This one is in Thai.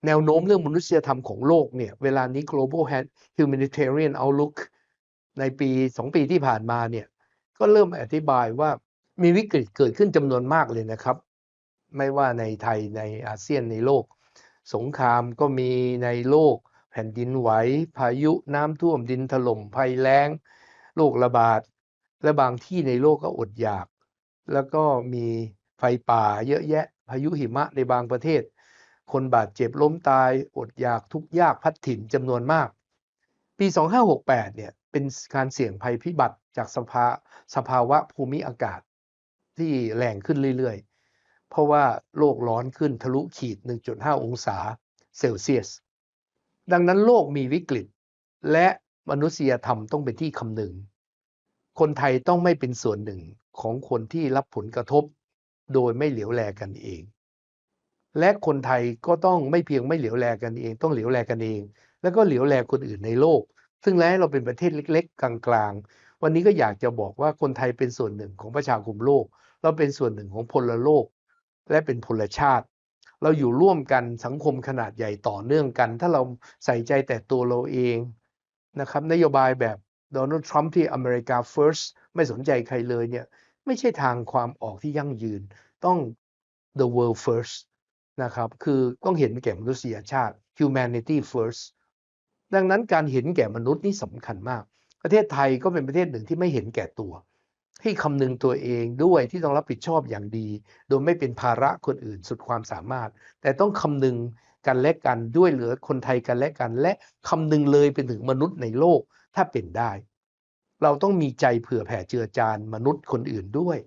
แนวโน้มเรื่องมนุษยธรรมของโลกเนี่ยเวลานี้ global humanitarian outlook ในปี2 ปีที่ผ่านมาเนี่ยก็เริ่มอธิบายว่ามีวิกฤตเกิดขึ้นจำนวนมากเลยนะครับไม่ว่าในไทยในอาเซียนในโลกสงครามก็มีในโลกแผ่นดินไหวพายุน้ำท่วมดินถล่มภัยแล้งโรคระบาดและบางที่ในโลกก็อดอยากแล้วก็มีไฟป่าเยอะแยะพายุหิมะในบางประเทศคนบาดเจ็บล้มตายอดอยากทุกข์ยากพัดถิ่นจำนวนมากปี2568เนี่ยเป็นการเสี่ยงภัยพิบัติจากสภาวะภูมิอากาศที่แรงขึ้นเรื่อยๆเพราะว่าโลกร้อนขึ้นทะลุขีด 1.5 องศาเซลเซียสดังนั้นโลกมีวิกฤตและมนุษยธรรมต้องเป็นที่คำนึงคนไทยต้องไม่เป็นส่วนหนึ่งของคนที่รับผลกระทบโดยไม่เหลียวแลกันเองและคนไทยก็ต้องไม่เพียงไม่เหลียวแลกันเองต้องเหลียวแลกันเองแล้วก็เหลียวแลคนอื่นในโลกซึ่งแม้เราเป็นประเทศเล็กๆกลางๆวันนี้ก็อยากจะบอกว่าคนไทยเป็นส่วนหนึ่งของประชาคมโลกเราเป็นส่วนหนึ่งของพลโลกและเป็นพลชาติเราอยู่ร่วมกันสังคมขนาดใหญ่ต่อเนื่องกันถ้าเราใส่ใจแต่ตัวเราเองนะครับนโยบายแบบโดนัลด์ทรัมป์ที่อเมริกา first ไม่สนใจใครเลยเนี่ยไม่ใช่ทางความออกที่ยั่งยืนต้อง the world first นะครับคือต้องเห็นแก่มนุษยชาติ humanity first ดังนั้นการเห็นแก่มนุษย์นี่สำคัญมากประเทศไทยก็เป็นประเทศหนึ่งที่ไม่เห็นแก่ตัวที่คำนึงตัวเองด้วยที่ต้องรับผิดชอบอย่างดีโดยไม่เป็นภาระคนอื่นสุดความสามารถแต่ต้องคำนึงกันและกันด้วยเหลือคนไทยกันและกันและคำนึงเลยเป็นถึงมนุษย์ในโลกถ้าเป็นได้เราต้องมีใจเผื่อแผ่เจือจานมนุษย์คนอื่นด้วย